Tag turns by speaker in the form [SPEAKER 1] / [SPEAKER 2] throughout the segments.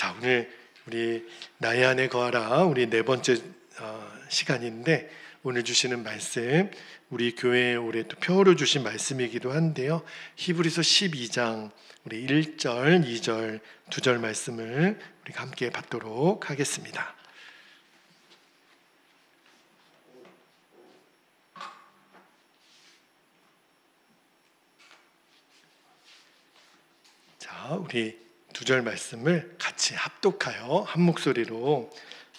[SPEAKER 1] 자, 오늘 우리 나의 안에 거하라 우리 네 번째 시간인데, 오늘 주시는 말씀 우리 교회에 올해 또 표어로 주신 말씀이기도 한데요, 히브리서 12장 우리 1절, 2절, 2절 말씀을 우리가 함께 받도록 하겠습니다. 자, 우리 2절 말씀을 같이 합독하여 한 목소리로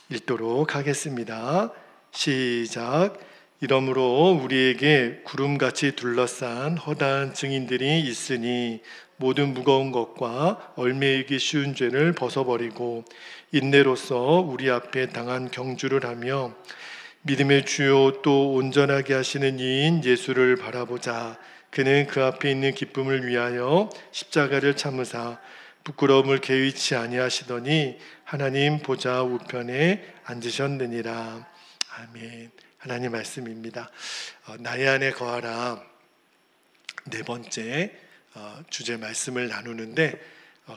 [SPEAKER 1] 읽도록 하겠습니다. 시작. 이러므로 우리에게 구름같이 둘러싼 허다한 증인들이 있으니 모든 무거운 것과 얽매이기 쉬운 죄를 벗어버리고 인내로써 우리 앞에 당한 경주를 하며 믿음의 주요 또 온전하게 하시는 이인 예수를 바라보자. 그는 그 앞에 있는 기쁨을 위하여 십자가를 참으사 부끄러움을 개의치 아니하시더니 하나님 보좌 우편에 앉으셨느니라. 아멘. 하나님 말씀입니다. 나의 안에 거하라 네 번째 주제 말씀을 나누는데,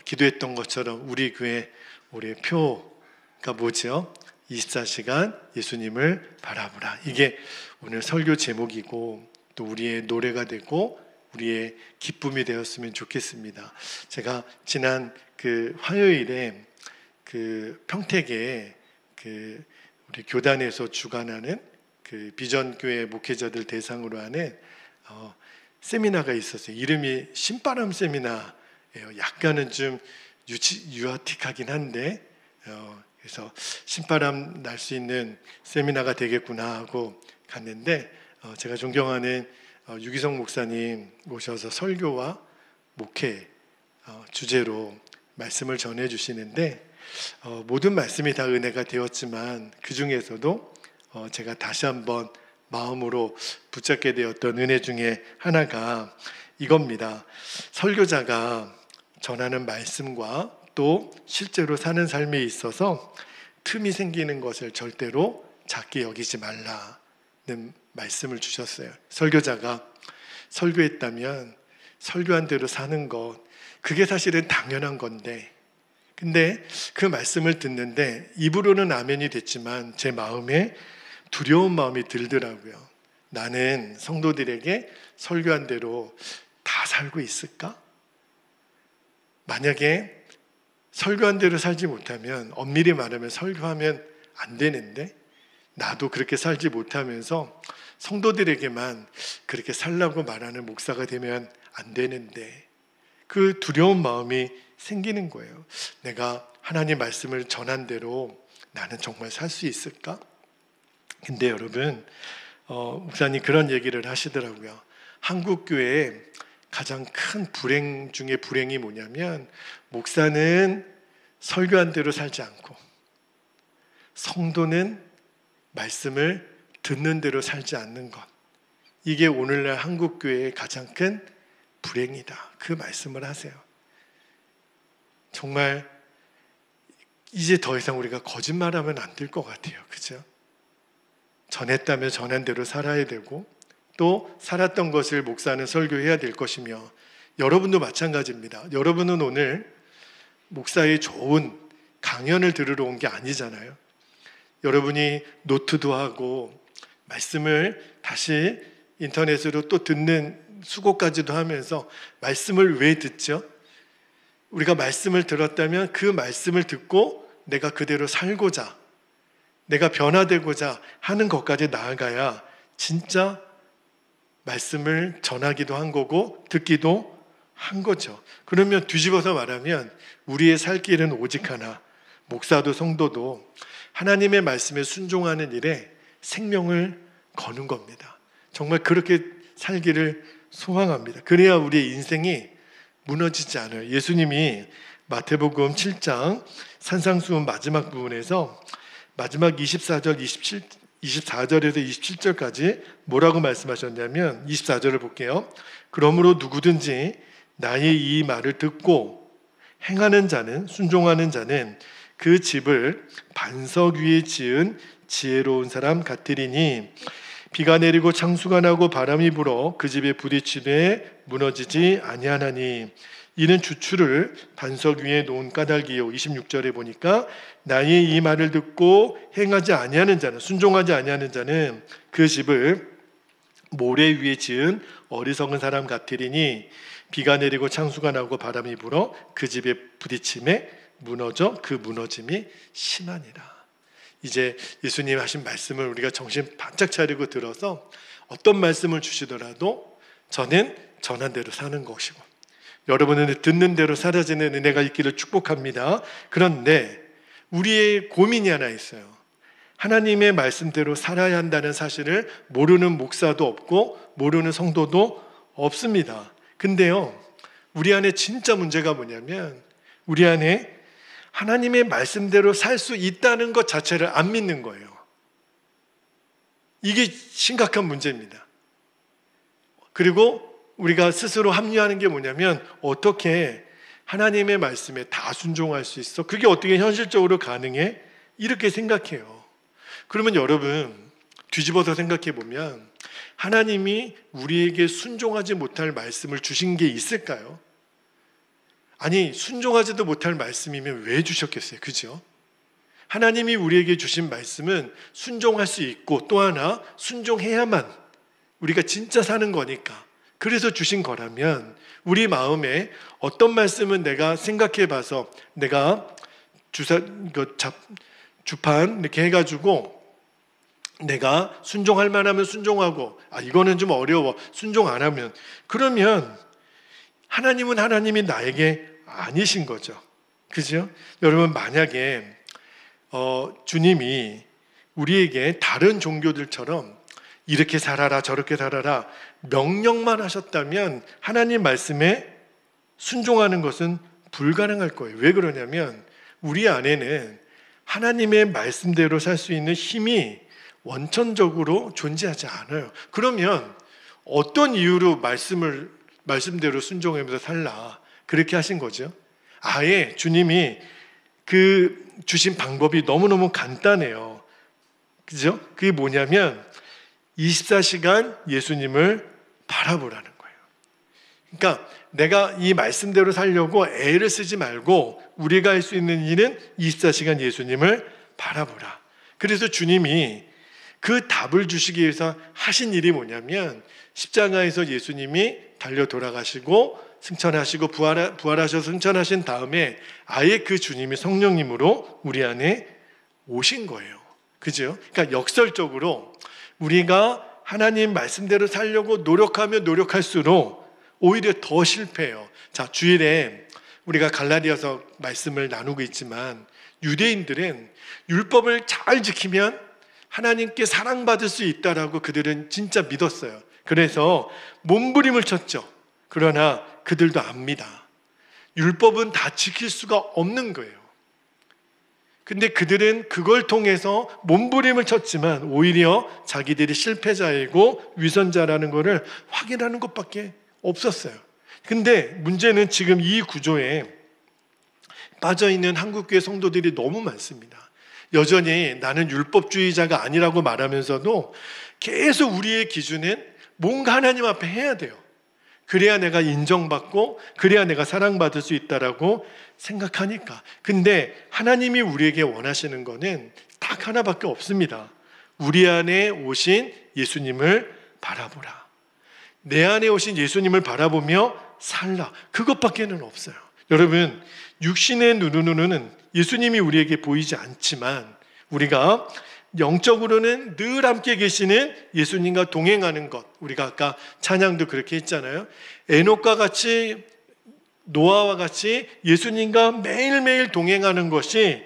[SPEAKER 1] 기도했던 것처럼 우리 교회 올해 표가 뭐죠? 24시간 예수님을 바라보라. 이게 오늘 설교 제목이고 또 우리의 노래가 되고 우리의 기쁨이 되었으면 좋겠습니다. 제가 지난 그 화요일에 그 평택에 그 우리 교단에서 주관하는 그 비전교회 목회자들 대상으로 하는 세미나가 있었어요. 이름이 신바람 세미나예요. 약간은 좀 유아틱하긴 한데, 그래서 신바람 날 수 있는 세미나가 되겠구나 하고 갔는데, 제가 존경하는 유기성 목사님 오셔서 설교와 목회 주제로 말씀을 전해 주시는데, 모든 말씀이 다 은혜가 되었지만 그 중에서도 제가 다시 한번 마음으로 붙잡게 되었던 은혜 중에 하나가 이겁니다. 설교자가 전하는 말씀과 또 실제로 사는 삶에 있어서 틈이 생기는 것을 절대로 작게 여기지 말라는 말씀을 주셨어요. 설교자가 설교했다면 설교한 대로 사는 것, 그게 사실은 당연한 건데, 근데 그 말씀을 듣는데 입으로는 아멘이 됐지만 제 마음에 두려운 마음이 들더라고요. 나는 성도들에게 설교한 대로 다 살고 있을까? 만약에 설교한 대로 살지 못하면, 엄밀히 말하면 설교하면 안 되는데 나도 그렇게 살지 못하면서 성도들에게만 그렇게 살라고 말하는 목사가 되면 안 되는데, 그 두려운 마음이 생기는 거예요. 내가 하나님 말씀을 전한 대로 나는 정말 살 수 있을까? 근데 여러분, 목사님 그런 얘기를 하시더라고요. 한국 교회의 가장 큰 불행 중에 불행이 뭐냐면, 목사는 설교한 대로 살지 않고 성도는 말씀을 듣는 대로 살지 않는 것, 이게 오늘날 한국 교회의 가장 큰 불행이다. 그 말씀을 하세요. 정말 이제 더 이상 우리가 거짓말하면 안 될 것 같아요. 그죠? 전했다면 전한 대로 살아야 되고, 또 살았던 것을 목사는 설교해야 될 것이며, 여러분도 마찬가지입니다. 여러분은 오늘 목사의 좋은 강연을 들으러 온 게 아니잖아요. 여러분이 노트도 하고 말씀을 다시 인터넷으로 또 듣는 수고까지도 하면서 말씀을 왜 듣죠? 우리가 말씀을 들었다면 그 말씀을 듣고 내가 그대로 살고자, 내가 변화되고자 하는 것까지 나아가야 진짜 말씀을 전하기도 한 거고 듣기도 한 거죠. 그러면 뒤집어서 말하면 우리의 살 길은 오직 하나, 목사도 성도도 하나님의 말씀에 순종하는 일에 생명을 거는 겁니다. 정말 그렇게 살기를 소망합니다. 그래야 우리의 인생이 무너지지 않아요. 예수님이 마태복음 7장 산상수훈 마지막 부분에서 마지막 24절에서 27절까지 뭐라고 말씀하셨냐면, 24절을 볼게요. 그러므로 누구든지 나의 이 말을 듣고 행하는 자는, 순종하는 자는 그 집을 반석 위에 지은 지혜로운 사람 같으리니 비가 내리고 창수가 나고 바람이 불어 그 집에 부딪히되 무너지지 아니하나니 이는 주추를 반석 위에 놓은 까닭이요. 26절에 보니까 나의 이 말을 듣고 행하지 아니하는 자는, 순종하지 아니하는 자는 그 집을 모래 위에 지은 어리석은 사람 같으리니 비가 내리고 창수가 나고 바람이 불어 그 집에 부딪힘에 무너져 그 무너짐이 심하니라. 이제 예수님 하신 말씀을 우리가 정신 바짝 차리고 들어서 어떤 말씀을 주시더라도 저는 전한 대로 사는 것이고 여러분은 듣는 대로 사라지는 은혜가 있기를 축복합니다. 그런데 우리의 고민이 하나 있어요. 하나님의 말씀대로 살아야 한다는 사실을 모르는 목사도 없고 모르는 성도도 없습니다. 근데요, 우리 안에 진짜 문제가 뭐냐면 우리 안에 하나님의 말씀대로 살 수 있다는 것 자체를 안 믿는 거예요. 이게 심각한 문제입니다. 그리고 우리가 스스로 합리화하는 게 뭐냐면 어떻게 하나님의 말씀에 다 순종할 수 있어? 그게 어떻게 현실적으로 가능해? 이렇게 생각해요. 그러면 여러분 뒤집어서 생각해 보면 하나님이 우리에게 순종하지 못할 말씀을 주신 게 있을까요? 아니, 순종하지도 못할 말씀이면 왜 주셨겠어요? 그죠? 하나님이 우리에게 주신 말씀은 순종할 수 있고 또 하나 순종해야만 우리가 진짜 사는 거니까 그래서 주신 거라면 우리 마음에 어떤 말씀은 내가 생각해 봐서 내가 주판 이렇게 해가지고 내가 순종할 만하면 순종하고 이거는 좀 어려워 순종 안 하면 그러면 하나님은 하나님이 나에게 아니신 거죠. 그죠? 여러분 만약에 주님이 우리에게 다른 종교들처럼 이렇게 살아라 저렇게 살아라 명령만 하셨다면 하나님 말씀에 순종하는 것은 불가능할 거예요. 왜 그러냐면 우리 안에는 하나님의 말씀대로 살 수 있는 힘이 원천적으로 존재하지 않아요. 그러면 어떤 이유로 말씀대로 순종하면서 살라 그렇게 하신 거죠? 아예 주님이 그 주신 방법이 너무너무 간단해요. 그죠? 그게 뭐냐면 24시간 예수님을 바라보라는 거예요. 그러니까 내가 이 말씀대로 살려고 애를 쓰지 말고 우리가 할 수 있는 일은 24시간 예수님을 바라보라. 그래서 주님이 그 답을 주시기 위해서 하신 일이 뭐냐면 십자가에서 예수님이 달려 돌아가시고 승천하시고 부활하셔서 승천하신 다음에 아예 그 주님이 성령님으로 우리 안에 오신 거예요. 그죠? 그러니까 역설적으로 우리가 하나님 말씀대로 살려고 노력하면 노력할수록 오히려 더 실패해요. 자, 주일에 우리가 갈라디아서 말씀을 나누고 있지만 유대인들은 율법을 잘 지키면 하나님께 사랑받을 수 있다라고 그들은 진짜 믿었어요. 그래서 몸부림을 쳤죠. 그러나 그들도 압니다. 율법은 다 지킬 수가 없는 거예요. 근데 그들은 그걸 통해서 몸부림을 쳤지만 오히려 자기들이 실패자이고 위선자라는 것을 확인하는 것밖에 없었어요. 근데 문제는 지금 이 구조에 빠져있는 한국교회 성도들이 너무 많습니다. 여전히 나는 율법주의자가 아니라고 말하면서도 계속 우리의 기준은 뭔가 하나님 앞에 해야 돼요. 그래야 내가 인정받고 그래야 내가 사랑받을 수 있다라고 생각하니까. 근데 하나님이 우리에게 원하시는 거는 딱 하나밖에 없습니다. 우리 안에 오신 예수님을 바라보라. 내 안에 오신 예수님을 바라보며 살라. 그것밖에는 없어요. 여러분, 육신의 눈으로는 예수님이 우리에게 보이지 않지만 우리가 영적으로는 늘 함께 계시는 예수님과 동행하는 것, 우리가 아까 찬양도 그렇게 했잖아요. 에녹과 같이 노아와 같이 예수님과 매일매일 동행하는 것이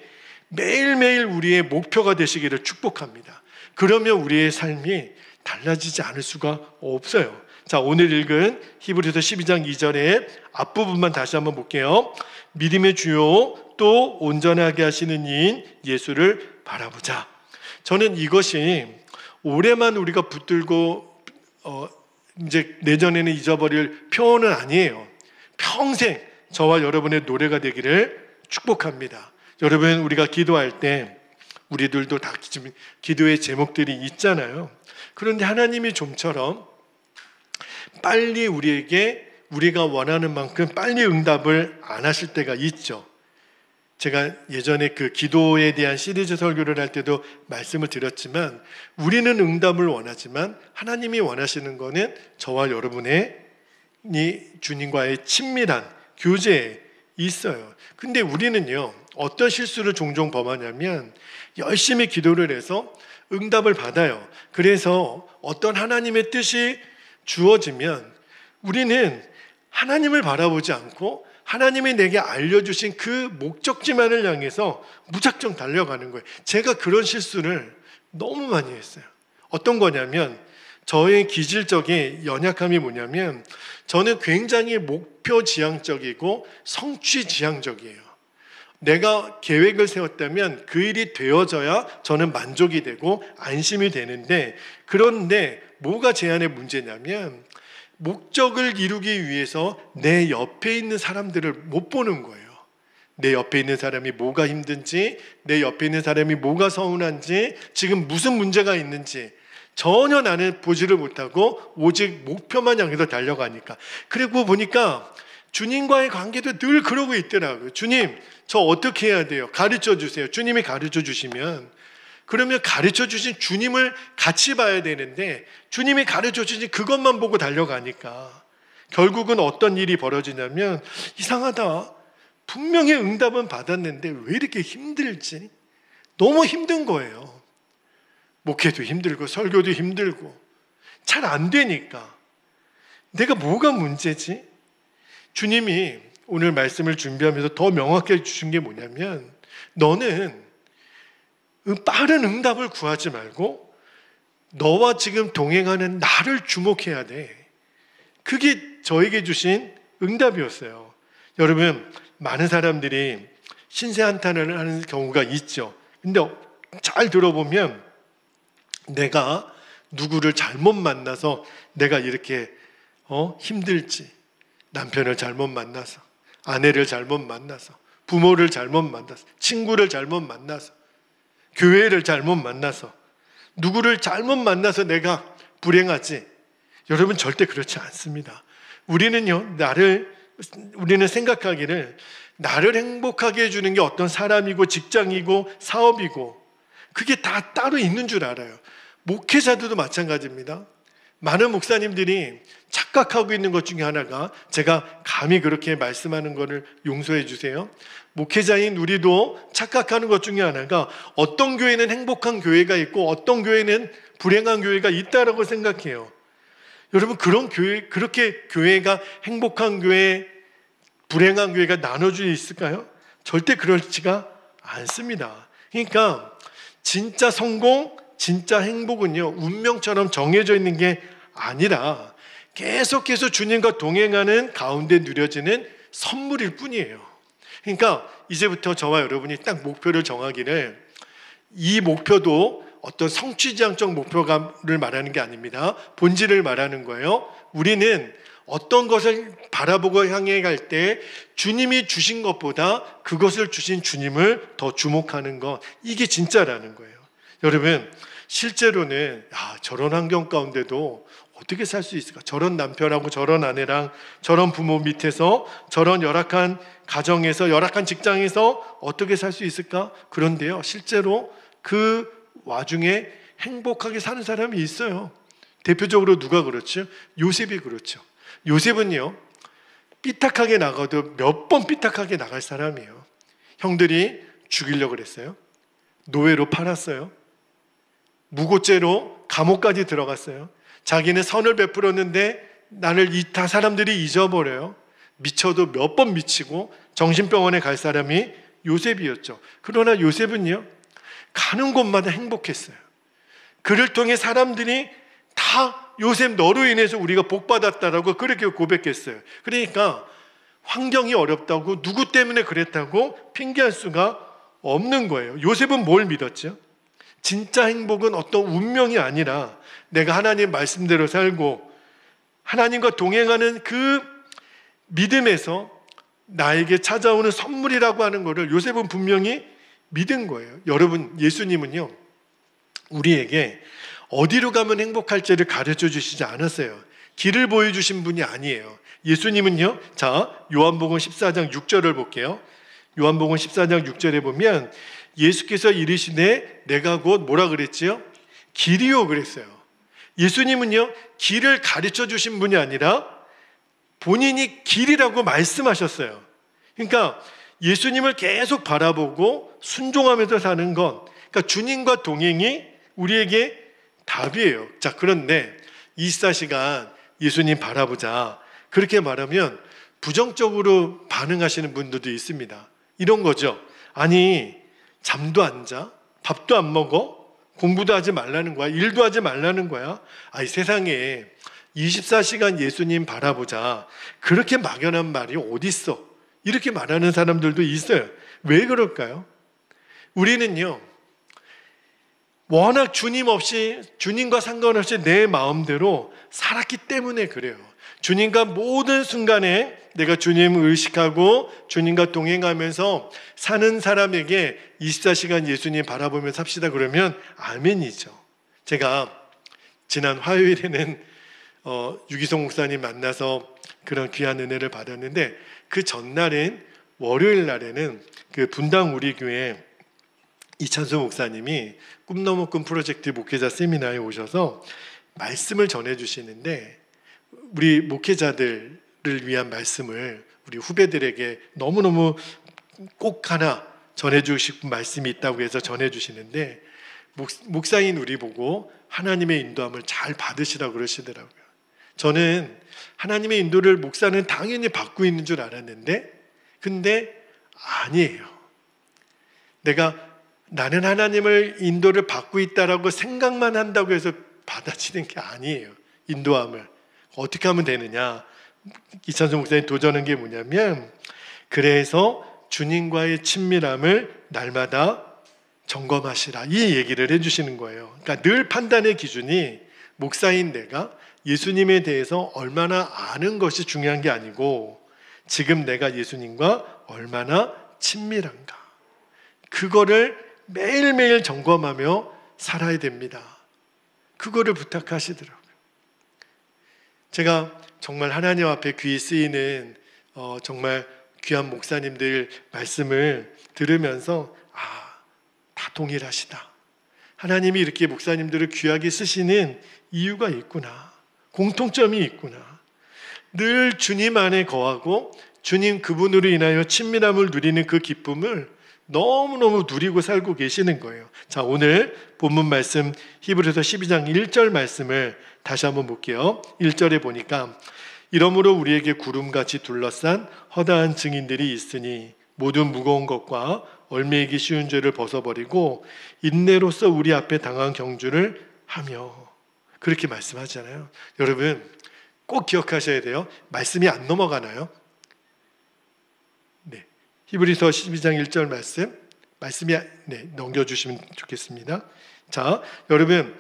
[SPEAKER 1] 매일매일 우리의 목표가 되시기를 축복합니다. 그러면 우리의 삶이 달라지지 않을 수가 없어요. 자, 오늘 읽은 히브리서 12장 2절의 앞부분만 다시 한번 볼게요. 믿음의 주요 또 온전하게 하시는 이인 예수를 바라보자. 저는 이것이 올해만 우리가 붙들고 이제 내년에는 잊어버릴 표현은 아니에요. 평생 저와 여러분의 노래가 되기를 축복합니다. 여러분, 우리가 기도할 때 우리들도 다 기도의 제목들이 있잖아요. 그런데 하나님이 좀처럼 빨리 우리에게 우리가 원하는 만큼 빨리 응답을 안 하실 때가 있죠. 제가 예전에 그 기도에 대한 시리즈 설교를 할 때도 말씀을 드렸지만, 우리는 응답을 원하지만 하나님이 원하시는 거는 저와 여러분의 주님과의 친밀한 교제에 있어요. 근데 우리는요, 어떤 실수를 종종 범하냐면 열심히 기도를 해서 응답을 받아요. 그래서 어떤 하나님의 뜻이 주어지면 우리는 하나님을 바라보지 않고 하나님이 내게 알려주신 그 목적지만을 향해서 무작정 달려가는 거예요. 제가 그런 실수를 너무 많이 했어요. 어떤 거냐면, 저의 기질적인 연약함이 뭐냐면, 저는 굉장히 목표 지향적이고 성취 지향적이에요. 내가 계획을 세웠다면 그 일이 되어져야 저는 만족이 되고 안심이 되는데, 그런데 뭐가 제 안에 문제냐면, 목적을 이루기 위해서 내 옆에 있는 사람들을 못 보는 거예요. 내 옆에 있는 사람이 뭐가 힘든지, 내 옆에 있는 사람이 뭐가 서운한지, 지금 무슨 문제가 있는지 전혀 나는 보지를 못하고 오직 목표만 향해서 달려가니까. 그리고 보니까 주님과의 관계도 늘 그러고 있더라고요. 주님, 저 어떻게 해야 돼요? 가르쳐 주세요. 주님이 가르쳐 주시면, 그러면 가르쳐 주신 주님을 같이 봐야 되는데 주님이 가르쳐 주신 그것만 보고 달려가니까 결국은 어떤 일이 벌어지냐면, 이상하다, 분명히 응답은 받았는데 왜 이렇게 힘들지? 너무 힘든 거예요. 목회도 힘들고 설교도 힘들고 잘 안 되니까 내가 뭐가 문제지? 주님이 오늘 말씀을 준비하면서 더 명확하게 주신 게 뭐냐면, 너는 빠른 응답을 구하지 말고 너와 지금 동행하는 나를 주목해야 돼. 그게 저에게 주신 응답이었어요. 여러분, 많은 사람들이 신세한탄을 하는 경우가 있죠. 근데 잘 들어보면, 내가 누구를 잘못 만나서 내가 이렇게 힘들지, 남편을 잘못 만나서, 아내를 잘못 만나서, 부모를 잘못 만나서, 친구를 잘못 만나서, 교회를 잘못 만나서, 누구를 잘못 만나서 내가 불행하지. 여러분, 절대 그렇지 않습니다. 우리는 생각하기를 나를 행복하게 해주는 게 어떤 사람이고 직장이고 사업이고 그게 다 따로 있는 줄 알아요. 목회자들도 마찬가지입니다. 많은 목사님들이 착각하고 있는 것 중에 하나가, 제가 감히 그렇게 말씀하는 것을 용서해 주세요. 목회자인 우리도 착각하는 것 중에 하나가, 어떤 교회는 행복한 교회가 있고 어떤 교회는 불행한 교회가 있다라고 생각해요. 여러분, 그렇게 교회가 행복한 교회, 불행한 교회가 나눠져 있을까요? 절대 그렇지가 않습니다. 그러니까 진짜 성공, 진짜 행복은요, 운명처럼 정해져 있는 게 아니라 계속해서 주님과 동행하는 가운데 누려지는 선물일 뿐이에요. 그러니까 이제부터 저와 여러분이 딱 목표를 정하기를, 이 목표도 어떤 성취지향적 목표를 말하는 게 아닙니다. 본질을 말하는 거예요. 우리는 어떤 것을 바라보고 향해 갈 때 주님이 주신 것보다 그것을 주신 주님을 더 주목하는 것, 이게 진짜라는 거예요. 여러분, 실제로는 저런 환경 가운데도 어떻게 살 수 있을까? 저런 남편하고 저런 아내랑 저런 부모 밑에서 저런 열악한 가정에서, 열악한 직장에서 어떻게 살 수 있을까? 그런데요, 실제로 그 와중에 행복하게 사는 사람이 있어요. 대표적으로 누가 그렇죠? 요셉이 그렇죠. 요셉은요, 삐딱하게 나가도 몇 번 삐딱하게 나갈 사람이에요. 형들이 죽이려고 그랬어요. 노예로 팔았어요. 무고죄로 감옥까지 들어갔어요. 자기는 선을 베풀었는데 나를 다 사람들이 잊어버려요. 미쳐도 몇 번 미치고 정신병원에 갈 사람이 요셉이었죠. 그러나 요셉은요, 가는 곳마다 행복했어요. 그를 통해 사람들이 다 요셉 너로 인해서 우리가 복받았다라고 그렇게 고백했어요. 그러니까 환경이 어렵다고, 누구 때문에 그랬다고 핑계할 수가 없는 거예요. 요셉은 뭘 믿었죠? 진짜 행복은 어떤 운명이 아니라 내가 하나님 말씀대로 살고 하나님과 동행하는 그 믿음에서 나에게 찾아오는 선물이라고 하는 것을 요셉은 분명히 믿은 거예요. 여러분, 예수님은요, 우리에게 어디로 가면 행복할지를 가르쳐 주시지 않았어요. 길을 보여주신 분이 아니에요. 예수님은요, 자, 요한복음 14장 6절을 볼게요. 요한복음 14장 6절에 보면 예수께서 이르시되 내가 곧 뭐라 그랬지요? 길이요 그랬어요. 예수님은요, 길을 가르쳐 주신 분이 아니라 본인이 길이라고 말씀하셨어요. 그러니까 예수님을 계속 바라보고 순종하면서 사는 건, 그러니까 주님과 동행이 우리에게 답이에요. 자, 그런데 24시간 예수님 바라보자, 그렇게 말하면 부정적으로 반응하시는 분들도 있습니다. 이런 거죠. 아니, 잠도 안 자? 밥도 안 먹어? 공부도 하지 말라는 거야? 일도 하지 말라는 거야? 아이, 세상에 24시간 예수님 바라보자, 그렇게 막연한 말이 어딨어? 이렇게 말하는 사람들도 있어요. 왜 그럴까요? 우리는요, 워낙 주님과 상관없이 내 마음대로 살았기 때문에 그래요. 주님과 모든 순간에 내가 주님을 의식하고 주님과 동행하면서 사는 사람에게 24시간 예수님 바라보며 삽시다 그러면 아멘이죠. 제가 지난 화요일에는 유기성 목사님 만나서 그런 귀한 은혜를 받았는데, 그 전날인 월요일 날에는 그 분당 우리 교회 이찬수 목사님이 꿈 넘어 꿈 프로젝트 목회자 세미나에 오셔서 말씀을 전해주시는데, 우리 목회자들을 위한 말씀을 우리 후배들에게 너무너무 꼭 하나 전해주시고 말씀이 있다고 해서 전해주시는데, 목사인 우리 보고 하나님의 인도함을 잘 받으시라고 그러시더라고요. 저는 하나님의 인도를 목사는 당연히 받고 있는 줄 알았는데, 근데 아니에요. 나는 하나님을 인도를 받고 있다라고 생각만 한다고 해서 받아치는 게 아니에요. 인도함을 어떻게 하면 되느냐, 이찬수 목사님 도전한 게 뭐냐면, 그래서 주님과의 친밀함을 날마다 점검하시라, 이 얘기를 해주시는 거예요. 그러니까 늘 판단의 기준이 목사인 내가 예수님에 대해서 얼마나 아는 것이 중요한 게 아니고, 지금 내가 예수님과 얼마나 친밀한가, 그거를 매일매일 점검하며 살아야 됩니다. 그거를 부탁하시더라고요. 제가 정말 하나님 앞에 귀 쓰이는 정말 귀한 목사님들 말씀을 들으면서 다 동일하시다. 하나님이 이렇게 목사님들을 귀하게 쓰시는 이유가 있구나, 공통점이 있구나. 늘 주님 안에 거하고 주님 그분으로 인하여 친밀함을 누리는 그 기쁨을 너무너무 누리고 살고 계시는 거예요. 자, 오늘 본문 말씀 히브리서 12장 1절 말씀을 다시 한번 볼게요. 1절에 보니까 이러므로 우리에게 구름같이 둘러싼 허다한 증인들이 있으니 모든 무거운 것과 얽매이기 쉬운 죄를 벗어버리고 인내로서 우리 앞에 당한 경주를 하며, 그렇게 말씀하잖아요. 여러분 꼭 기억하셔야 돼요. 말씀이 안 넘어가나요? 네, 히브리서 12장 1절 말씀이 넘겨주시면 좋겠습니다. 자, 여러분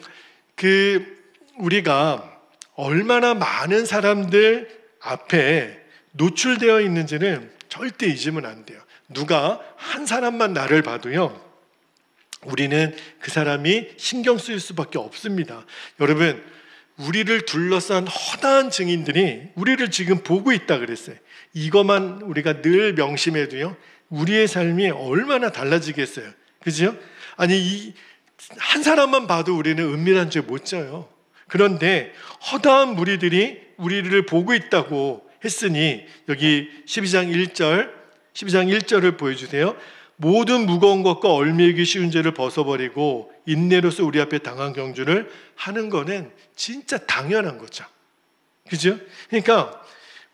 [SPEAKER 1] 우리가 얼마나 많은 사람들 앞에 노출되어 있는지는 절대 잊으면 안 돼요. 누가 한 사람만 나를 봐도요, 우리는 그 사람이 신경 쓰일 수밖에 없습니다. 여러분, 우리를 둘러싼 허다한 증인들이 우리를 지금 보고 있다 그랬어요. 이것만 우리가 늘 명심해도요, 우리의 삶이 얼마나 달라지겠어요. 그죠? 아니, 한 사람만 봐도 우리는 은밀한 죄 못 져요. 그런데 허다한 무리들이 우리를 보고 있다고 했으니, 여기 12장 1절을 보여주세요. 모든 무거운 것과 얽매이기 쉬운 죄를 벗어버리고 인내로서 우리 앞에 당한 경주를 하는 거는 진짜 당연한 거죠. 그죠? 그러니까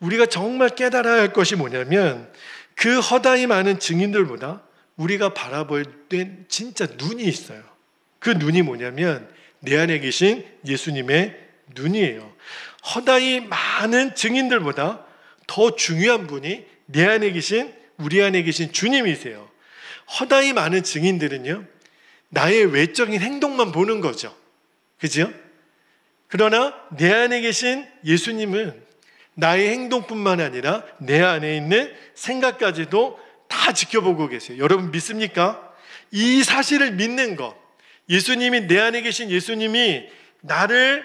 [SPEAKER 1] 우리가 정말 깨달아야 할 것이 뭐냐면, 그 허다히 많은 증인들보다 우리가 바라볼 땐 진짜 눈이 있어요. 그 눈이 뭐냐면 내 안에 계신 예수님의 눈이에요. 허다히 많은 증인들보다 더 중요한 분이 내 안에 계신, 우리 안에 계신 주님이세요. 허다히 많은 증인들은요, 나의 외적인 행동만 보는 거죠. 그죠? 그러나 내 안에 계신 예수님은 나의 행동뿐만 아니라 내 안에 있는 생각까지도 다 지켜보고 계세요. 여러분 믿습니까? 이 사실을 믿는 것, 예수님이, 내 안에 계신 예수님이 나를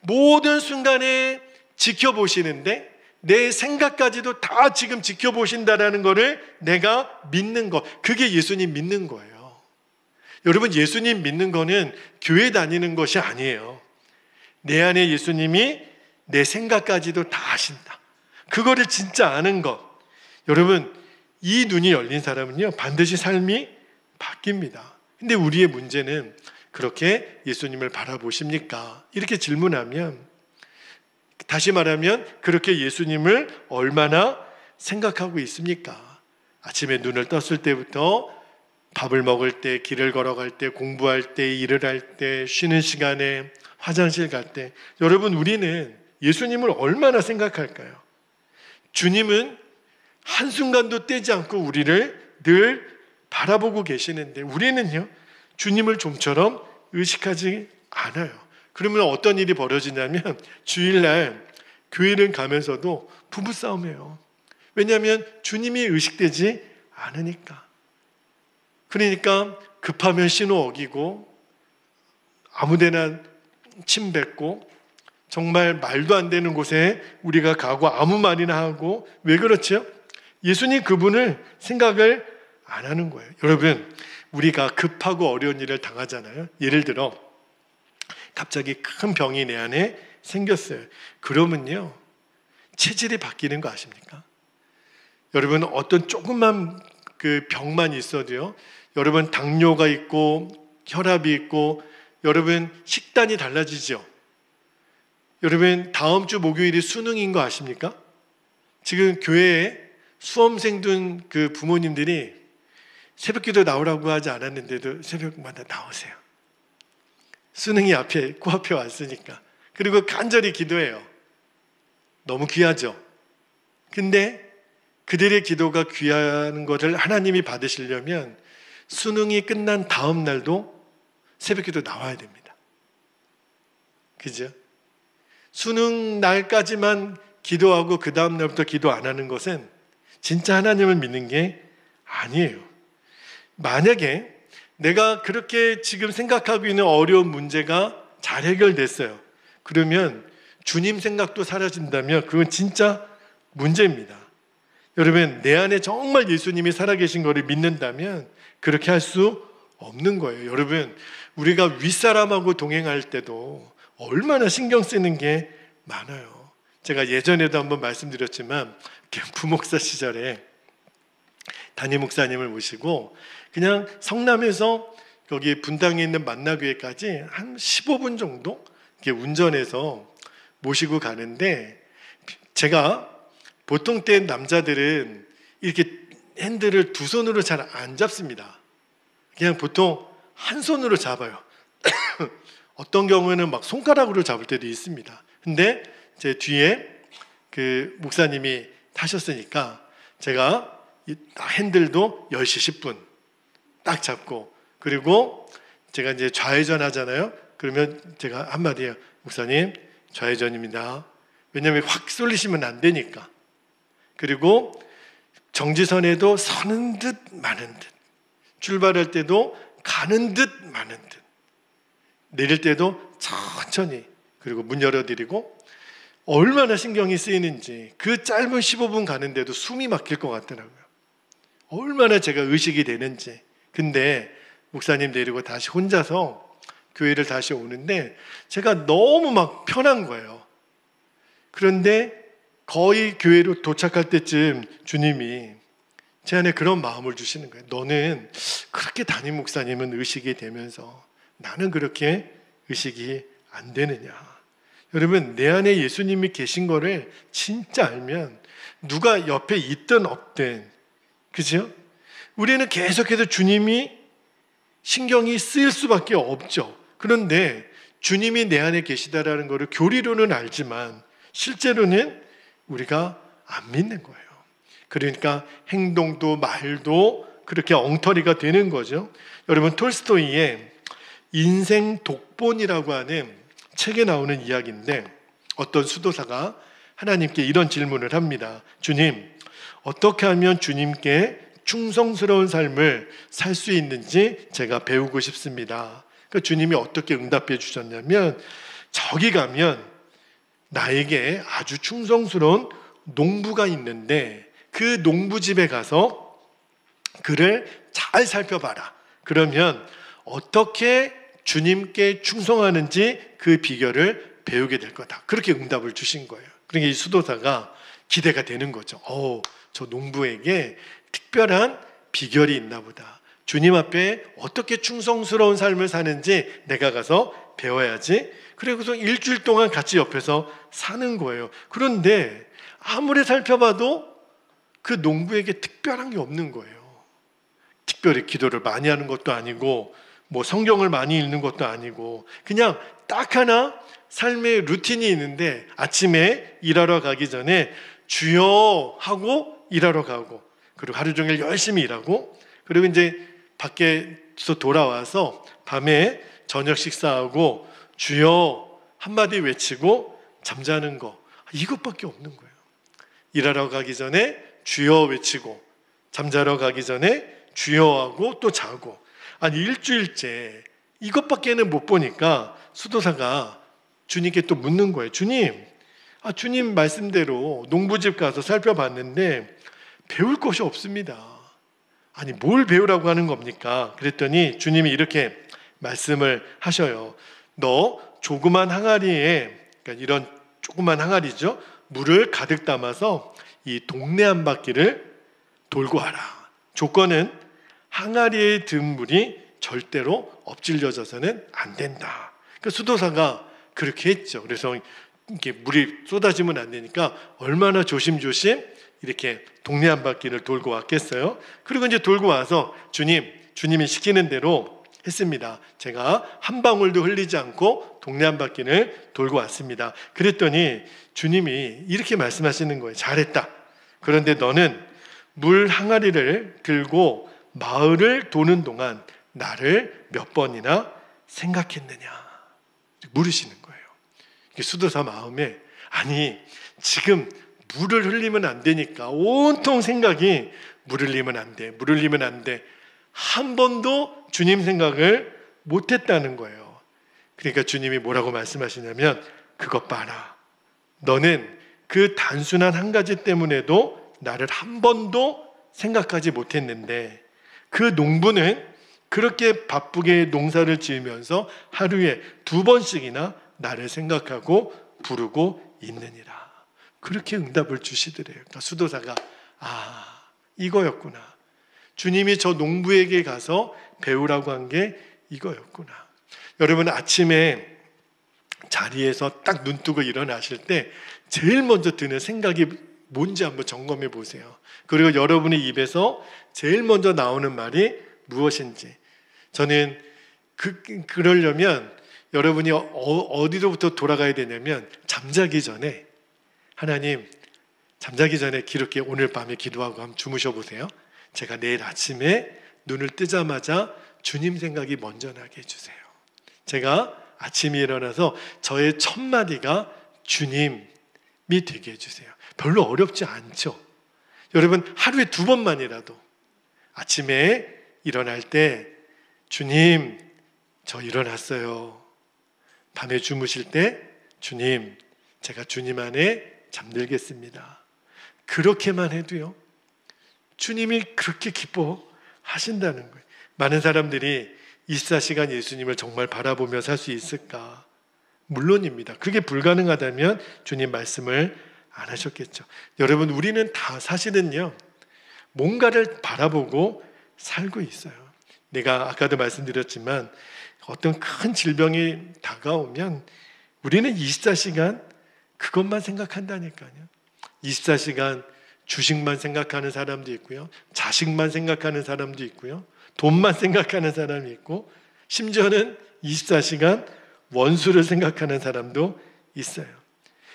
[SPEAKER 1] 모든 순간에 지켜보시는데 내 생각까지도 다 지금 지켜보신다라는 것을 내가 믿는 것, 그게 예수님 믿는 거예요. 여러분, 예수님 믿는 거는 교회 다니는 것이 아니에요. 내 안에 예수님이 내 생각까지도 다 아신다. 그거를 진짜 아는 것. 여러분, 이 눈이 열린 사람은요, 반드시 삶이 바뀝니다. 근데 우리의 문제는 그렇게 예수님을 바라보십니까? 이렇게 질문하면, 다시 말하면 그렇게 예수님을 얼마나 생각하고 있습니까? 아침에 눈을 떴을 때부터 밥을 먹을 때, 길을 걸어갈 때, 공부할 때, 일을 할 때, 쉬는 시간에, 화장실 갈 때, 여러분, 우리는 예수님을 얼마나 생각할까요? 주님은 한순간도 떼지 않고 우리를 늘 바라보고 계시는데 우리는요, 주님을 좀처럼 의식하지 않아요. 그러면 어떤 일이 벌어지냐면 주일날 교회를 가면서도 부부싸움이에요. 왜냐하면 주님이 의식되지 않으니까. 그러니까 급하면 신호 어기고 아무데나 침 뱉고 정말 말도 안 되는 곳에 우리가 가고 아무 말이나 하고, 왜 그렇죠? 예수님 그분을 생각을 안 하는 거예요. 여러분, 우리가 급하고 어려운 일을 당하잖아요. 예를 들어 갑자기 큰 병이 내 안에 생겼어요. 그러면요, 체질이 바뀌는 거 아십니까? 여러분, 어떤 조금만 그 병만 있어도요, 여러분 당뇨가 있고 혈압이 있고, 여러분 식단이 달라지죠. 여러분, 다음 주 목요일이 수능인 거 아십니까? 지금 교회에 수험생 둔 그 부모님들이 새벽기도 나오라고 하지 않았는데도 새벽마다 나오세요. 수능이 코앞에 왔으니까. 그리고 간절히 기도해요. 너무 귀하죠? 근데 그들의 기도가 귀한 것을 하나님이 받으시려면 수능이 끝난 다음 날도 새벽기도 나와야 됩니다. 그죠? 수능 날까지만 기도하고 그 다음 날부터 기도 안 하는 것은 진짜 하나님을 믿는 게 아니에요. 만약에 내가 그렇게 지금 생각하고 있는 어려운 문제가 잘 해결됐어요. 그러면 주님 생각도 사라진다면 그건 진짜 문제입니다. 여러분, 내 안에 정말 예수님이 살아계신 것을 믿는다면 그렇게 할 수 없는 거예요. 여러분, 우리가 윗사람하고 동행할 때도 얼마나 신경 쓰는 게 많아요. 제가 예전에도 한번 말씀드렸지만 부목사 시절에 담임 목사님을 모시고 그냥 성남에서 거기 분당에 있는 만나교회까지 한 15분 정도 이렇게 운전해서 모시고 가는데, 제가 보통 때 남자들은 이렇게 핸들을 두 손으로 잘 안 잡습니다. 그냥 보통 한 손으로 잡아요. 어떤 경우에는 막 손가락으로 잡을 때도 있습니다. 근데 제 뒤에 그 목사님이 타셨으니까 제가 핸들도 10시 10분 딱 잡고, 그리고 제가 이제 좌회전 하잖아요. 그러면 제가 한마디 해요. 목사님, 좌회전입니다. 왜냐하면 확 쏠리시면 안 되니까. 그리고 정지선에도 서는 듯 마는 듯, 출발할 때도 가는 듯 마는 듯, 내릴 때도 천천히, 그리고 문 열어드리고, 얼마나 신경이 쓰이는지 그 짧은 15분 가는데도 숨이 막힐 것 같더라고요. 얼마나 제가 의식이 되는지. 근데 목사님 데리고 다시 혼자서 교회를 다시 오는데 제가 너무 막 편한 거예요. 그런데 거의 교회로 도착할 때쯤 주님이 제 안에 그런 마음을 주시는 거예요. 너는 그렇게 담임 목사님은 의식이 되면서 나는 그렇게 의식이 안 되느냐. 여러분, 내 안에 예수님이 계신 거를 진짜 알면 누가 옆에 있든 없든, 그죠? 우리는 계속해서 주님이 신경이 쓰일 수밖에 없죠. 그런데 주님이 내 안에 계시다라는 것을 교리로는 알지만 실제로는 우리가 안 믿는 거예요. 그러니까 행동도 말도 그렇게 엉터리가 되는 거죠. 여러분, 톨스토이의 인생 독본이라고 하는 책에 나오는 이야기인데, 어떤 수도사가 하나님께 이런 질문을 합니다. 주님, 어떻게 하면 주님께 충성스러운 삶을 살 수 있는지 제가 배우고 싶습니다. 그러니까 주님이 어떻게 응답해 주셨냐면, 저기 가면 나에게 아주 충성스러운 농부가 있는데 그 농부집에 가서 그를 잘 살펴봐라. 그러면 어떻게 주님께 충성하는지 그 비결을 배우게 될 거다. 그렇게 응답을 주신 거예요. 그러니까 이 수도사가 기대가 되는 거죠. 저 농부에게 특별한 비결이 있나 보다. 주님 앞에 어떻게 충성스러운 삶을 사는지 내가 가서 배워야지. 그래서 일주일 동안 같이 옆에서 사는 거예요. 그런데 아무리 살펴봐도 그 농부에게 특별한 게 없는 거예요. 특별히 기도를 많이 하는 것도 아니고 뭐 성경을 많이 읽는 것도 아니고 그냥 딱 하나 삶의 루틴이 있는데 아침에 일하러 가기 전에 주여 하고 일하러 가고, 그리고 하루 종일 열심히 일하고, 그리고 이제 밖에서 돌아와서 밤에 저녁 식사하고 주여 한마디 외치고 잠자는 거, 이것밖에 없는 거예요. 일하러 가기 전에 주여 외치고 잠자러 가기 전에 주여 하고 또 자고. 아니 일주일째 이것밖에는 못 보니까 수도사가 주님께 또 묻는 거예요. 주님 말씀대로 농부집 가서 살펴봤는데 배울 것이 없습니다. 아니 뭘 배우라고 하는 겁니까? 그랬더니 주님이 이렇게 말씀을 하셔요. 너 조그만 항아리에, 그러니까 이런 조그만 항아리죠, 물을 가득 담아서 이 동네 한 바퀴를 돌고 와라. 조건은 항아리에 든 물이 절대로 엎질려져서는 안 된다. 그러니까 수도사가 그렇게 했죠. 그래서 이렇게 물이 쏟아지면 안 되니까 얼마나 조심조심 이렇게 동네 한 바퀴를 돌고 왔겠어요. 그리고 이제 돌고 와서 주님이 시키는 대로 했습니다. 제가 한 방울도 흘리지 않고 동네 한 바퀴를 돌고 왔습니다. 그랬더니 주님이 이렇게 말씀하시는 거예요. 잘했다. 그런데 너는 물 항아리를 들고 마을을 도는 동안 나를 몇 번이나 생각했느냐 물으시는 거예요. 수도사 마음에, 아니 지금 물을 흘리면 안 되니까 온통 생각이 물 흘리면 안 돼, 물 흘리면 안 돼. 한 번도 주님 생각을 못했다는 거예요. 그러니까 주님이 뭐라고 말씀하시냐면, 그것 봐라. 너는 그 단순한 한 가지 때문에도 나를 한 번도 생각하지 못했는데 그 농부는 그렇게 바쁘게 농사를 지으면서 하루에 2번씩이나 나를 생각하고 부르고 있느니라. 그렇게 응답을 주시더래요. 그러니까 수도사가 이거였구나. 주님이 저 농부에게 가서 배우라고 한 게 이거였구나. 여러분 아침에 자리에서 딱 눈 뜨고 일어나실 때 제일 먼저 드는 생각이 뭔지 한번 점검해 보세요. 그리고 여러분의 입에서 제일 먼저 나오는 말이 무엇인지. 저는 그러려면 여러분이 어디로부터 돌아가야 되냐면, 잠자기 전에 하나님, 잠자기 전에 기렇게 오늘 밤에 기도하고 한번 주무셔 보세요. 제가 내일 아침에 눈을 뜨자마자 주님 생각이 먼저 나게 해주세요. 제가 아침에 일어나서 저의 첫 마디가 주님이 되게 해주세요. 별로 어렵지 않죠. 여러분 하루에 2번만이라도 아침에 일어날 때 주님 저 일어났어요. 밤에 주무실 때 주님 제가 주님 안에 잠들겠습니다. 그렇게만 해도요, 주님이 그렇게 기뻐하신다는 거예요. 많은 사람들이 24시간 예수님을 정말 바라보며 살 수 있을까? 물론입니다. 그게 불가능하다면 주님 말씀을 안 하셨겠죠. 여러분 우리는 다 사실은요 뭔가를 바라보고 살고 있어요. 내가 아까도 말씀드렸지만 어떤 큰 질병이 다가오면 우리는 24시간 그것만 생각한다니까요. 24시간 주식만 생각하는 사람도 있고요, 자식만 생각하는 사람도 있고요, 돈만 생각하는 사람이 있고, 심지어는 24시간 원수를 생각하는 사람도 있어요.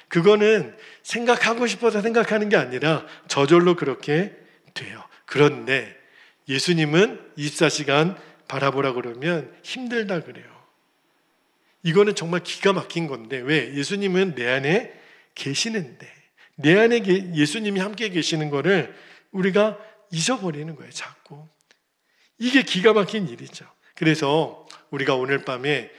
[SPEAKER 1] 그거는 생각하고 싶어서 생각하는 게 아니라 저절로 그렇게 돼요. 그런데 예수님은 24시간 바라보라 그러면 힘들다 그래요. 이거는 정말 기가 막힌 건데, 왜? 예수님은 내 안에 계시는데, 내 안에 예수님이 함께 계시는 거를 우리가 잊어버리는 거예요, 자꾸. 이게 기가 막힌 일이죠. 그래서 우리가 오늘 밤에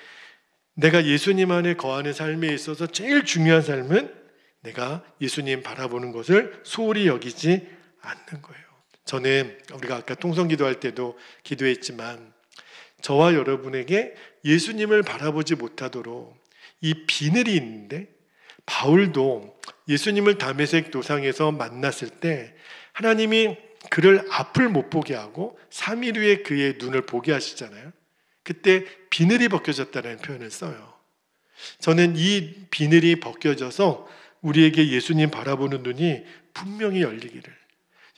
[SPEAKER 1] 내가 예수님 안에 거하는 삶에 있어서 제일 중요한 삶은 내가 예수님 바라보는 것을 소홀히 여기지 않는 거예요. 저는 우리가 아까 통성기도할 때도 기도했지만 저와 여러분에게 예수님을 바라보지 못하도록 이 비늘이 있는데, 바울도 예수님을 다메섹 도상에서 만났을 때 하나님이 그를 앞을 못 보게 하고 3일 후에 그의 눈을 보게 하시잖아요. 그때 비늘이 벗겨졌다는 표현을 써요. 저는 이 비늘이 벗겨져서 우리에게 예수님 바라보는 눈이 분명히 열리기를.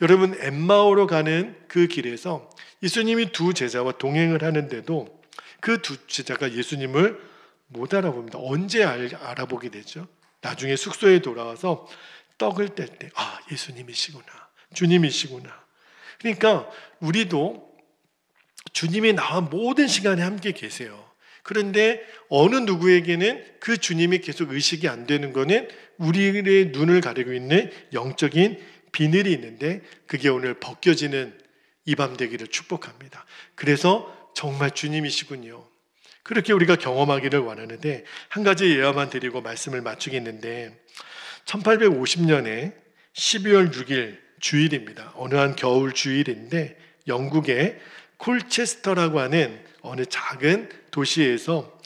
[SPEAKER 1] 여러분, 엠마오로 가는 그 길에서 예수님이 두 제자와 동행을 하는데도 그 두 제자가 예수님을 못 알아봅니다. 언제 알아보게 되죠? 나중에 숙소에 돌아와서 떡을 뗄 때, 아, 예수님이시구나, 주님이시구나. 그러니까 우리도 주님이 나와 모든 시간에 함께 계세요. 그런데 어느 누구에게는 그 주님이 계속 의식이 안 되는 거는 우리의 눈을 가리고 있는 영적인 비늘이 있는데, 그게 오늘 벗겨지는 이 밤 되기를 축복합니다. 그래서 정말 주님이시군요, 그렇게 우리가 경험하기를 원하는데, 한 가지 예화만 드리고 말씀을 마치겠는데, 1850년에 12월 6일 주일입니다. 어느 한 겨울 주일인데 영국의 콜체스터라고 하는 어느 작은 도시에서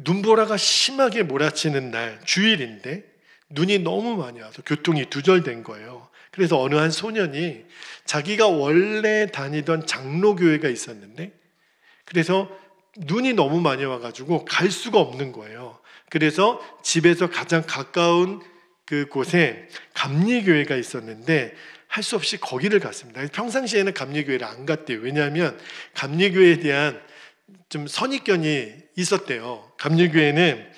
[SPEAKER 1] 눈보라가 심하게 몰아치는 날, 주일인데 눈이 너무 많이 와서 교통이 두절된 거예요. 그래서 어느 한 소년이 자기가 원래 다니던 장로교회가 있었는데, 그래서 눈이 너무 많이 와가지고 갈 수가 없는 거예요. 그래서 집에서 가장 가까운 그곳에 감리교회가 있었는데 할 수 없이 거기를 갔습니다. 평상시에는 감리교회를 안 갔대요. 왜냐하면 감리교회에 대한 좀 선입견이 있었대요. 감리교회는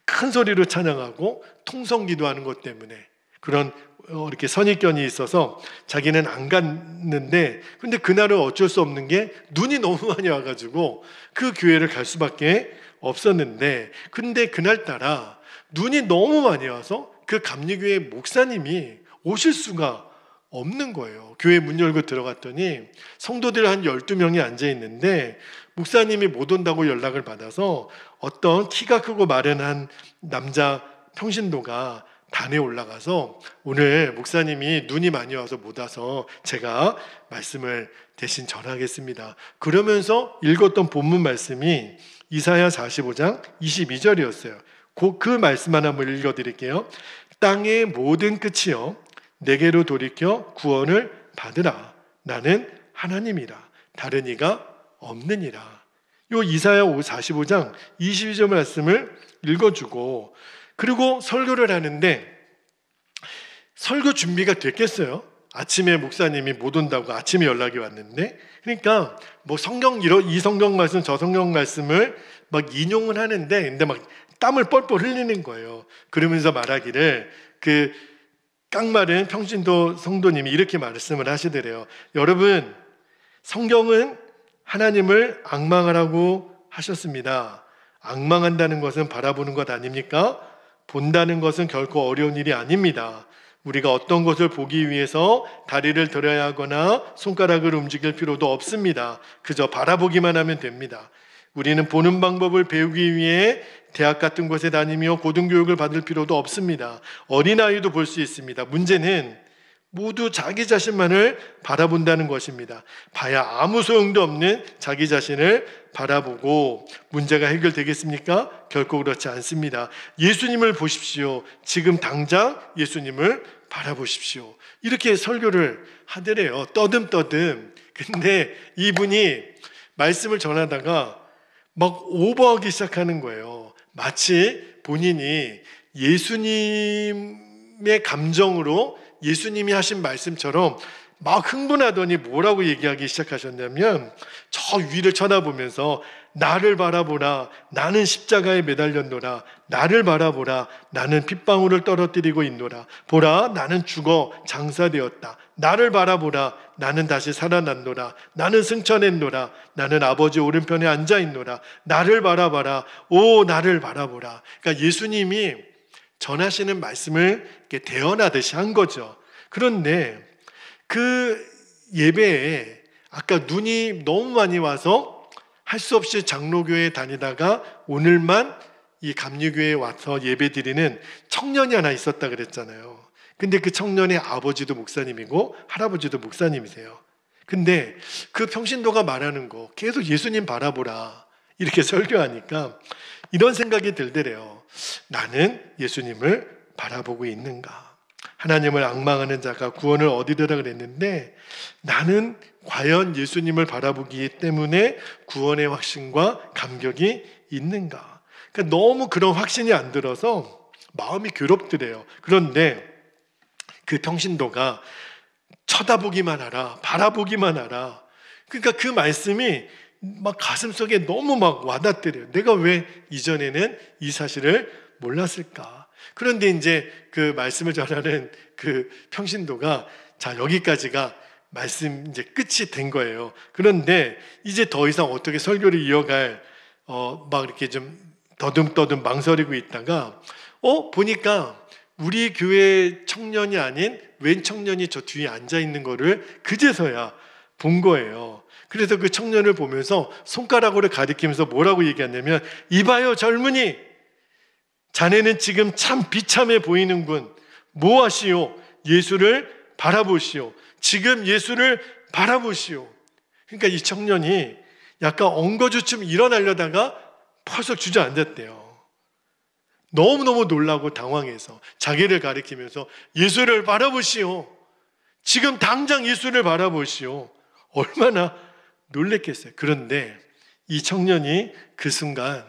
[SPEAKER 1] 큰 소리로 찬양하고 통성기도하는 것 때문에 그런 이렇게 선입견이 있어서 자기는 안 갔는데, 근데 그날은 어쩔 수 없는 게 눈이 너무 많이 와가지고 그 교회를 갈 수밖에 없었는데, 근데 그날따라 눈이 너무 많이 와서 그 감리교회 목사님이 오실 수가 없는 거예요. 교회 문 열고 들어갔더니 성도들 한 12명이 앉아있는데 목사님이 못 온다고 연락을 받아서 어떤 키가 크고 마련한 남자 평신도가 단에 올라가서 오늘 목사님이 눈이 많이 와서 못 와서 제가 말씀을 대신 전하겠습니다. 그러면서 읽었던 본문 말씀이 이사야 45장 22절이었어요. 그 말씀만 한번 읽어드릴게요. 땅의 모든 끝이여 내게로 돌이켜 구원을 받으라. 나는 하나님이라. 다른 이가 없느니라. 요 이사야 45장 22절 말씀을 읽어주고, 그리고 설교를 하는데 설교 준비가 됐겠어요? 아침에 목사님이 못 온다고 아침에 연락이 왔는데, 그러니까 뭐 이 성경 말씀 저 성경 말씀을 막 인용을 하는데, 근데 막 땀을 뻘뻘 흘리는 거예요. 그러면서 말하기를, 그 깡마른 평신도 성도님이 이렇게 말씀을 하시더래요. 여러분, 성경은 하나님을 앙망하라고 하셨습니다. 앙망한다는 것은 바라보는 것 아닙니까? 본다는 것은 결코 어려운 일이 아닙니다. 우리가 어떤 것을 보기 위해서 다리를 들어야 하거나 손가락을 움직일 필요도 없습니다. 그저 바라보기만 하면 됩니다. 우리는 보는 방법을 배우기 위해 대학 같은 곳에 다니며 고등교육을 받을 필요도 없습니다. 어린아이도 볼 수 있습니다. 문제는 모두 자기 자신만을 바라본다는 것입니다. 봐야 아무 소용도 없는 자기 자신을 바라보고 문제가 해결되겠습니까? 결코 그렇지 않습니다. 예수님을 보십시오. 지금 당장 예수님을 바라보십시오. 이렇게 설교를 하더래요. 떠듬떠듬. 근데 이분이 말씀을 전하다가 막 오버하기 시작하는 거예요. 마치 본인이 예수님의 감정으로 예수님이 하신 말씀처럼 막 흥분하더니 뭐라고 얘기하기 시작하셨냐면, 저 위를 쳐다보면서 나를 바라보라, 나는 십자가에 매달렸노라. 나를 바라보라, 나는 핏방울을 떨어뜨리고 있노라. 보라, 나는 죽어 장사되었다. 나를 바라보라, 나는 다시 살아났노라. 나는 승천했노라. 나는 아버지 오른편에 앉아있노라. 나를 바라봐라, 오 나를 바라보라. 그러니까 예수님이 전하시는 말씀을 이렇게 대언하듯이 한 거죠. 그런데 그 예배에 아까 눈이 너무 많이 와서 할 수 없이 장로교회에 다니다가 오늘만 이 감리교회에 와서 예배드리는 청년이 하나 있었다 그랬잖아요. 근데 그 청년의 아버지도 목사님이고 할아버지도 목사님이세요. 근데 그 평신도가 말하는 거 계속 예수님 바라보라 이렇게 설교하니까 이런 생각이 들더래요. 나는 예수님을 바라보고 있는가? 하나님을 앙망하는 자가 구원을 얻으리라 그랬는데 나는 과연 예수님을 바라보기 때문에 구원의 확신과 감격이 있는가? 그러니까 너무 그런 확신이 안 들어서 마음이 괴롭더래요. 그런데 그 평신도가 쳐다보기만 하라, 바라보기만 하라. 그러니까 그 말씀이 막 가슴속에 너무 막 와닿더래요. 내가 왜 이전에는 이 사실을 몰랐을까? 그런데 이제 그 말씀을 전하는 그 평신도가 자, 여기까지가 말씀 이제 끝이 된 거예요. 그런데 이제 더 이상 어떻게 설교를 이어갈 막 이렇게 좀 더듬더듬 망설이고 있다가 보니까 우리 교회 청년이 아닌 웬 청년이 저 뒤에 앉아 있는 거를 그제서야 본 거예요. 그래서 그 청년을 보면서 손가락으로 가리키면서 뭐라고 얘기하냐면 이봐요 젊은이, 자네는 지금 참 비참해 보이는군. 뭐 하시오? 예수를 바라보시오. 지금 예수를 바라보시오. 그러니까 이 청년이 약간 엉거주춤 일어나려다가 퍼석 주저앉았대요. 너무너무 놀라고 당황해서 자기를 가리키면서 예수를 바라보시오. 지금 당장 예수를 바라보시오. 얼마나 놀랬겠어요. 그런데 이 청년이 그 순간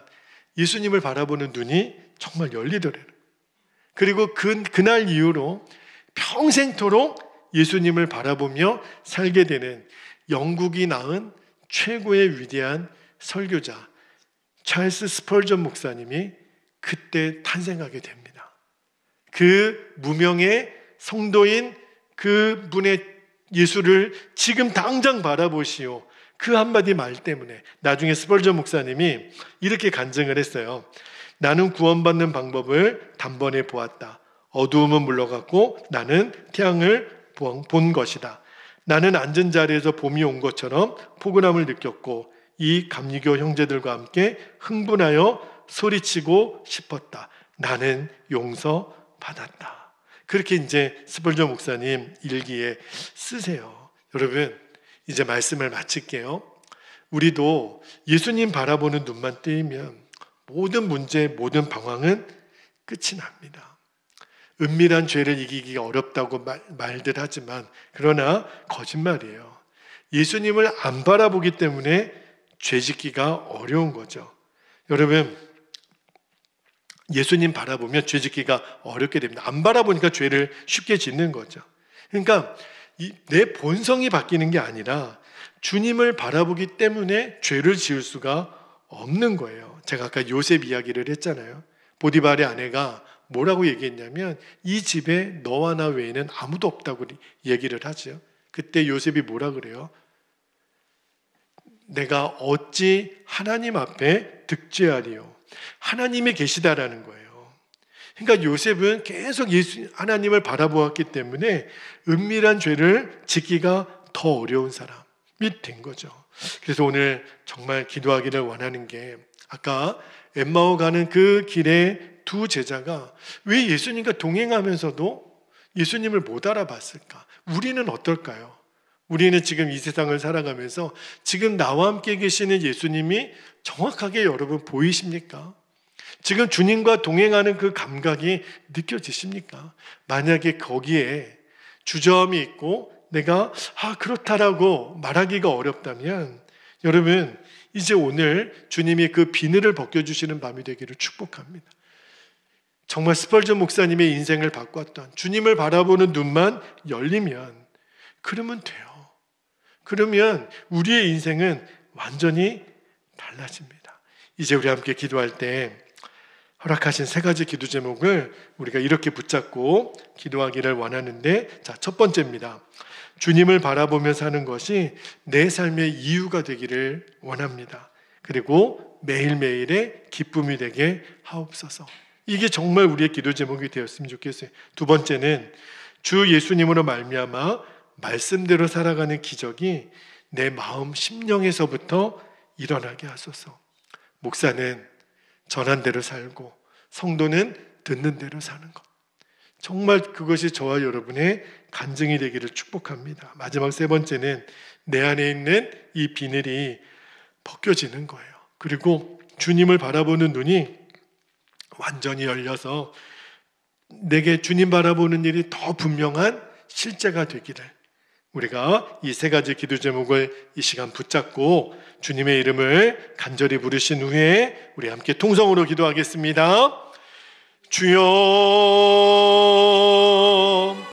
[SPEAKER 1] 예수님을 바라보는 눈이 정말 열리더래요. 그리고 그날 이후로 평생토록 예수님을 바라보며 살게 되는 영국이 낳은 최고의 위대한 설교자 찰스 스펄전 목사님이 그때 탄생하게 됩니다. 그 무명의 성도인 그 분의 예수를 지금 당장 바라보시오. 그 한마디 말 때문에 나중에 스펄전 목사님이 이렇게 간증을 했어요. 나는 구원받는 방법을 단번에 보았다. 어두움은 물러갔고 나는 태양을 본 것이다. 나는 앉은 자리에서 봄이 온 것처럼 포근함을 느꼈고 이 감리교 형제들과 함께 흥분하여 소리치고 싶었다. 나는 용서받았다. 그렇게 이제 스펄전 목사님 일기에 쓰세요. 여러분, 이제 말씀을 마칠게요. 우리도 예수님 바라보는 눈만 뜨이면 모든 문제, 모든 방황은 끝이 납니다. 은밀한 죄를 이기기가 어렵다고 말들 하지만 그러나 거짓말이에요. 예수님을 안 바라보기 때문에 죄 짓기가 어려운 거죠. 여러분, 예수님 바라보면 죄 짓기가 어렵게 됩니다. 안 바라보니까 죄를 쉽게 짓는 거죠. 그러니까 내 본성이 바뀌는 게 아니라 주님을 바라보기 때문에 죄를 지을 수가 없는 거예요. 제가 아까 요셉 이야기를 했잖아요. 보디발의 아내가 뭐라고 얘기했냐면 이 집에 너와 나 외에는 아무도 없다고 얘기를 하죠. 그때 요셉이 뭐라 그래요? 내가 어찌 하나님 앞에 득죄하리요. 하나님이 계시다라는 거예요. 그러니까 요셉은 계속 하나님을 바라보았기 때문에 은밀한 죄를 짓기가 더 어려운 사람이 된 거죠. 그래서 오늘 정말 기도하기를 원하는 게 아까 엠마오 가는 그 길에 두 제자가 왜 예수님과 동행하면서도 예수님을 못 알아봤을까? 우리는 어떨까요? 우리는 지금 이 세상을 살아가면서 지금 나와 함께 계시는 예수님이 정확하게 여러분 보이십니까? 지금 주님과 동행하는 그 감각이 느껴지십니까? 만약에 거기에 주저함이 있고 내가 그렇다라고 말하기가 어렵다면 여러분 이제 오늘 주님이 그 비늘을 벗겨주시는 밤이 되기를 축복합니다. 정말 스펄전 목사님의 인생을 바꿨던 주님을 바라보는 눈만 열리면 그러면 돼요. 그러면 우리의 인생은 완전히 달라집니다. 이제 우리 함께 기도할 때 허락하신 세 가지 기도 제목을 우리가 이렇게 붙잡고 기도하기를 원하는데 자, 첫 번째입니다. 주님을 바라보며 사는 것이 내 삶의 이유가 되기를 원합니다. 그리고 매일매일의 기쁨이 되게 하옵소서. 이게 정말 우리의 기도 제목이 되었으면 좋겠어요. 두 번째는 주 예수님으로 말미암아 말씀대로 살아가는 기적이 내 마음 심령에서부터 일어나게 하소서. 목사는 전한 대로 살고 성도는 듣는 대로 사는 것. 정말 그것이 저와 여러분의 간증이 되기를 축복합니다. 마지막 세 번째는 내 안에 있는 이 비늘이 벗겨지는 거예요. 그리고 주님을 바라보는 눈이 완전히 열려서 내게 주님 바라보는 일이 더 분명한 실제가 되기를, 우리가 이 세 가지 기도 제목을 이 시간 붙잡고 주님의 이름을 간절히 부르신 후에 우리 함께 통성으로 기도하겠습니다. 주여